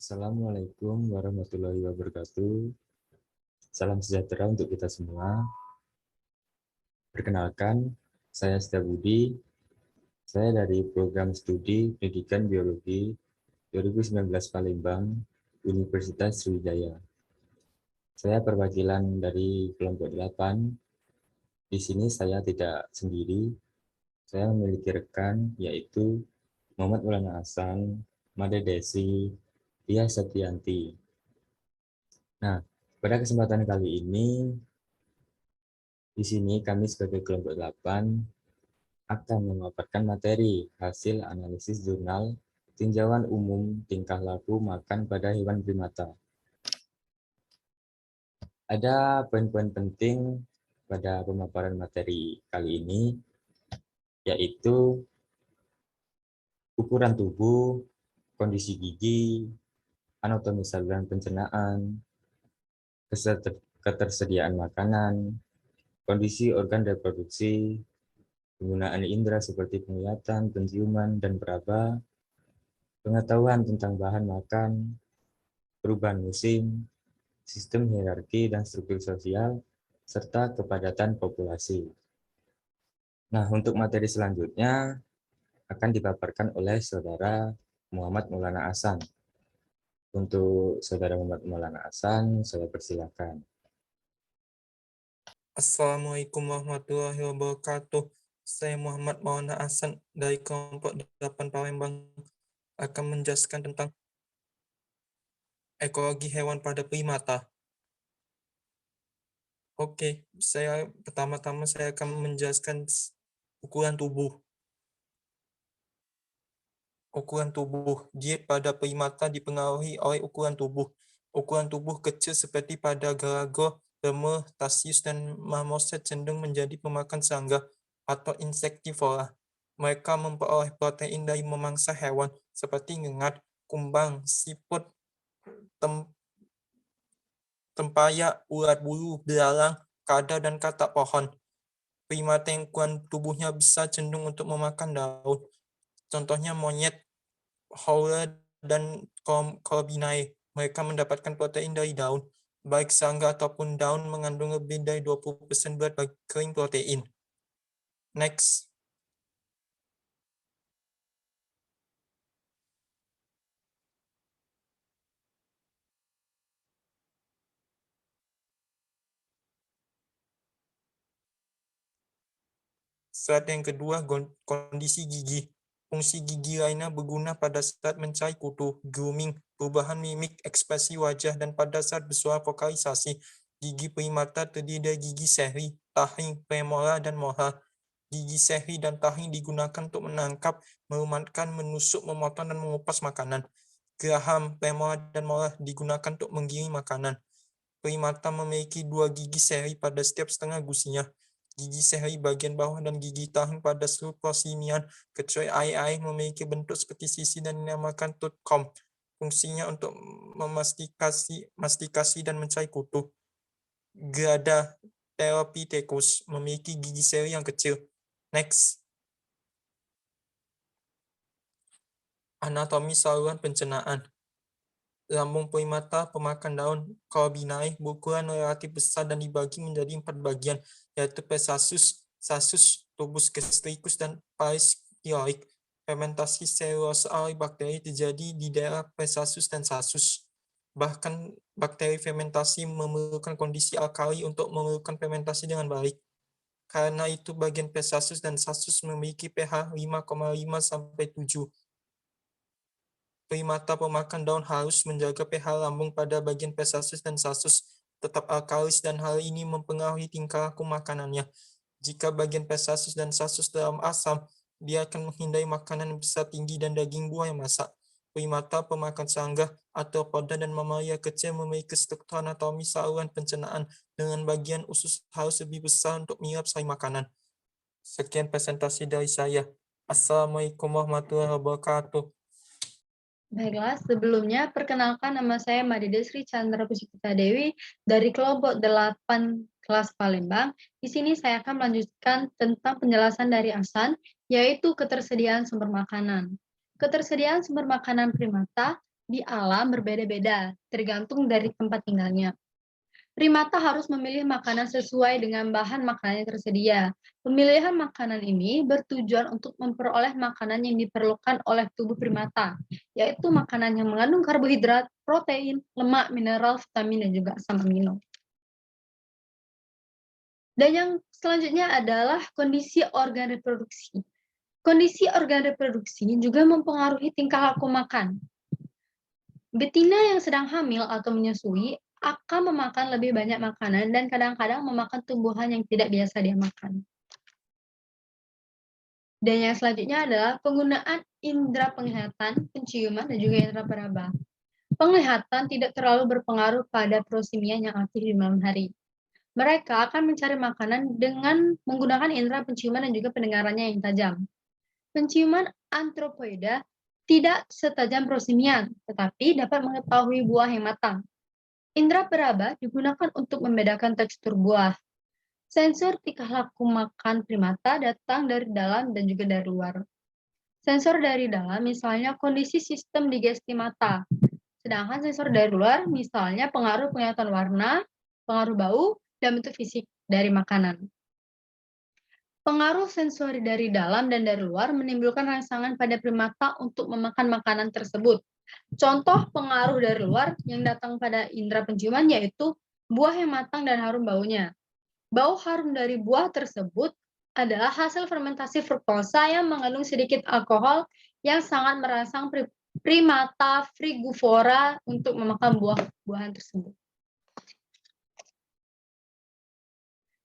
Assalamualaikum warahmatullahi wabarakatuh. Salam sejahtera untuk kita semua. Perkenalkan, saya Setia Budi. Saya dari Program Studi Pendidikan Biologi 2019 Palembang, Universitas Sriwijaya. Saya perwakilan dari kelompok 8. Di sini saya tidak sendiri. Saya memiliki rekan, yaitu Muhammad Maulana Hasan, Made Desi, Tia Septianti. Nah, pada kesempatan kali ini, di sini kami sebagai kelompok 8 akan memaparkan materi hasil analisis jurnal tinjauan umum tingkah laku makan pada hewan primata. Ada poin-poin penting pada pemaparan materi kali ini, yaitu ukuran tubuh, kondisi gigi, anatomi saluran pencernaan, ketersediaan makanan, kondisi organ reproduksi, penggunaan indera seperti penglihatan, penciuman, dan peraba, pengetahuan tentang bahan makan, perubahan musim, sistem hierarki dan struktur sosial, serta kepadatan populasi. Nah, untuk materi selanjutnya akan dipaparkan oleh Saudara Muhammad Maulana Hasan. Untuk Saudara Muhammad Maulana Hasan, saya persilakan. Assalamualaikum warahmatullahi wabarakatuh. Saya Muhammad Maulana Hasan dari kelompok 8 Palembang akan menjelaskan tentang ekologi hewan pada primata. Oke, pertama-tama saya akan menjelaskan ukuran tubuh. Ukuran tubuh, dia pada primata dipengaruhi oleh ukuran tubuh. Ukuran tubuh kecil seperti pada galago, lemur, tarsius, dan marmoset cenderung menjadi pemakan serangga atau insektivora. Mereka memperoleh protein dari memangsa hewan seperti ngengat, kumbang, siput, tempayak, ulat bulu, belalang, kadal, dan katak pohon. Primata yang ukuran tubuhnya besar cenderung untuk memakan daun. Contohnya monyet, howler, dan Corbinae. Mereka mendapatkan protein dari daun. Baik serangga ataupun daun mengandung lebih dari 20% berat kering protein. Next. Slide yang kedua, kondisi gigi. Fungsi gigi lainnya berguna pada saat mencari kutu, grooming, perubahan mimik, ekspresi wajah, dan pada saat bersuara vokalisasi. Gigi primata terdiri dari gigi seri, taring, premolar, dan molar. Gigi seri dan taring digunakan untuk menangkap, melumatkan, menusuk, memotong, dan mengupas makanan. Geraham, premolar, dan molar digunakan untuk menggiring makanan. Primata memiliki 2 gigi seri pada setiap setengah gusinya. Gigi seri bagian bawah dan gigi taring pada seluruh prosimian, kecuali air memiliki bentuk seperti sisi dan dinamakan tooth comb. Fungsinya untuk mastikasi dan mencari kutu. Grada Therapithecus memiliki gigi seri yang kecil. Next. Anatomi saluran pencernaan. Lambung primata pemakan daun Corbinae berukuran relatif besar dan dibagi menjadi 4 bagian, yaitu Pesasus, Sasus, Tubus gastricus, dan Parispioic. Fermentasi selulosa oleh bakteri terjadi di daerah Pesasus dan Sasus. Bahkan bakteri fermentasi memerlukan kondisi alkali untuk memerlukan fermentasi dengan baik. Karena itu bagian Pesasus dan Sasus memiliki pH 5,5 sampai 7. Primata pemakan daun harus menjaga pH lambung pada bagian Pesasus dan Sasus tetap alkalis dan hal ini mempengaruhi tingkah laku makanannya. Jika bagian Pesasus dan Sasus dalam asam, dia akan menghindari makanan yang besar tinggi dan daging buah yang masak. Primata pemakan serangga, arthropoda, dan mamalia kecil memiliki struktur anatomi saluran pencernaan dengan bagian usus harus lebih besar untuk menyerap sari makanan. Sekian presentasi dari saya. Assalamualaikum warahmatullahi wabarakatuh. Baiklah, sebelumnya perkenalkan nama saya Made Desri Chandra Puspita Dewi dari kelompok 8 kelas Palembang. Di sini saya akan melanjutkan tentang penjelasan dari Hasan, yaitu ketersediaan sumber makanan. Ketersediaan sumber makanan primata di alam berbeda-beda, tergantung dari tempat tinggalnya. Primata harus memilih makanan sesuai dengan bahan makanan yang tersedia. Pemilihan makanan ini bertujuan untuk memperoleh makanan yang diperlukan oleh tubuh primata, yaitu makanan yang mengandung karbohidrat, protein, lemak, mineral, vitamin, dan juga asam amino. Dan yang selanjutnya adalah kondisi organ reproduksi. Kondisi organ reproduksi juga mempengaruhi tingkah laku makan. Betina yang sedang hamil atau menyusui akan memakan lebih banyak makanan dan kadang-kadang memakan tumbuhan yang tidak biasa dia makan. Dan yang selanjutnya adalah penggunaan indera penglihatan, penciuman, dan juga indera peraba. Penglihatan tidak terlalu berpengaruh pada prosimian yang aktif di malam hari. Mereka akan mencari makanan dengan menggunakan indera penciuman dan juga pendengarannya yang tajam. Penciuman antropoida tidak setajam prosimian, tetapi dapat mengetahui buah yang matang. Indera peraba digunakan untuk membedakan tekstur buah. Sensor tingkah laku makan primata datang dari dalam dan juga dari luar. Sensor dari dalam misalnya kondisi sistem digesti mata. Sedangkan sensor dari luar misalnya pengaruh penglihatan warna, pengaruh bau, dan bentuk fisik dari makanan. Pengaruh sensori dari dalam dan dari luar menimbulkan rangsangan pada primata untuk memakan makanan tersebut. Contoh pengaruh dari luar yang datang pada indera penciuman yaitu buah yang matang dan harum baunya. Bau harum dari buah tersebut adalah hasil fermentasi fruktosa yang mengandung sedikit alkohol yang sangat merangsang primata frigivora untuk memakan buah-buahan tersebut.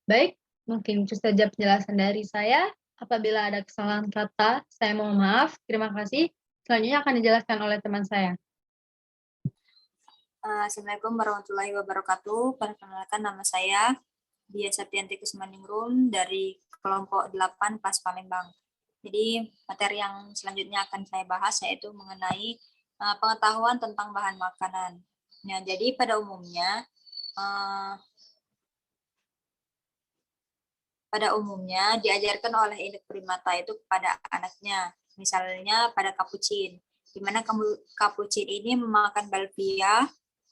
Baik, mungkin itu saja penjelasan dari saya. Apabila ada kesalahan kata, saya mohon maaf. Terima kasih. Selanjutnya akan dijelaskan oleh teman saya. Assalamualaikum warahmatullahi wabarakatuh. Perkenalkan, nama saya Dia Septianti Kusmaningrum dari kelompok 8 PAS Palembang. Jadi materi yang selanjutnya akan saya bahas yaitu mengenai pengetahuan tentang bahan makanan. Nah, jadi pada umumnya diajarkan oleh induk primata itu kepada anaknya, misalnya pada kapucin, di mana kapucin ini memakan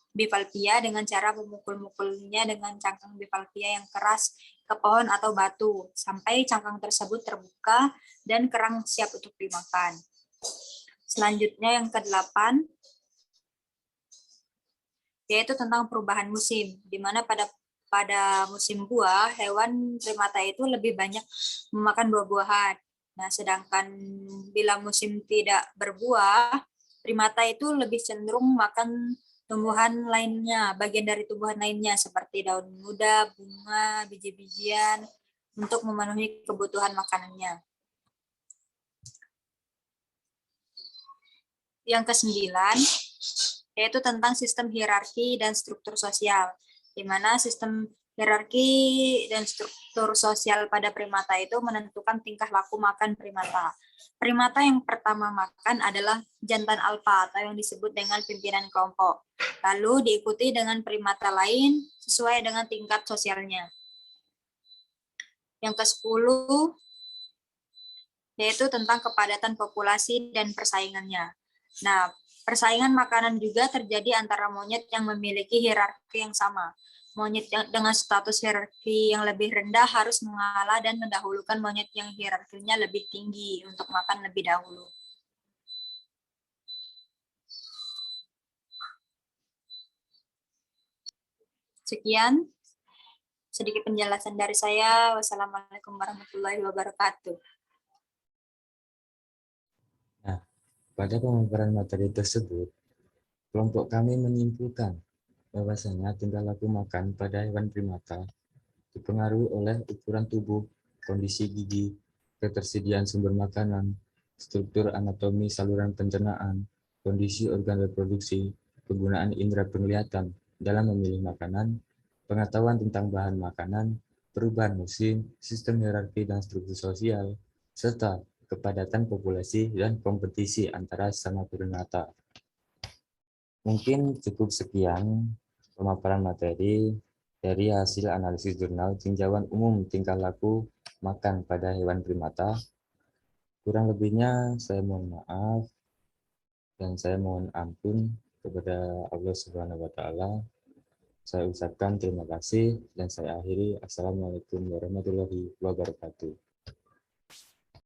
bivalvia dengan cara memukul-mukulnya dengan cangkang bivalvia yang keras ke pohon atau batu, sampai cangkang tersebut terbuka dan kerang siap untuk dimakan. Selanjutnya yang ke-8, yaitu tentang perubahan musim, di mana pada musim buah, hewan primata itu lebih banyak memakan buah-buahan. Nah, sedangkan bila musim tidak berbuah, primata itu lebih cenderung makan tumbuhan lainnya, bagian dari tumbuhan lainnya seperti daun muda, bunga, biji-bijian untuk memenuhi kebutuhan makanannya. Yang ke-9 yaitu tentang sistem hierarki dan struktur sosial, di mana sistem hierarki dan struktur sosial pada primata itu menentukan tingkah laku makan primata. Primata yang pertama makan adalah jantan alfa atau yang disebut dengan pimpinan kelompok. Lalu diikuti dengan primata lain sesuai dengan tingkat sosialnya. Yang ke-10 yaitu tentang kepadatan populasi dan persaingannya. Nah, persaingan makanan juga terjadi antara monyet yang memiliki hierarki yang sama. Monyet dengan status hierarki yang lebih rendah harus mengalah dan mendahulukan monyet yang hierarkinya lebih tinggi untuk makan lebih dahulu. Sekian sedikit penjelasan dari saya. Wassalamualaikum warahmatullahi wabarakatuh. Nah, pada pemaparan materi tersebut, kelompok kami menyimpulkan bahwasanya tingkah laku makan pada hewan primata dipengaruhi oleh ukuran tubuh, kondisi gigi, ketersediaan sumber makanan, struktur anatomi saluran pencernaan, kondisi organ reproduksi, penggunaan indera penglihatan dalam memilih makanan, pengetahuan tentang bahan makanan, perubahan musim, sistem hierarki dan struktur sosial, serta kepadatan populasi dan kompetisi antara sesama primata. Mungkin cukup sekian pemaparan materi dari hasil analisis jurnal tinjauan umum tingkah laku makan pada hewan primata. Kurang lebihnya saya mohon maaf dan saya mohon ampun. Kepada Allah Subhanahu wa Ta'ala, saya ucapkan terima kasih dan saya akhiri. Assalamualaikum warahmatullahi wabarakatuh.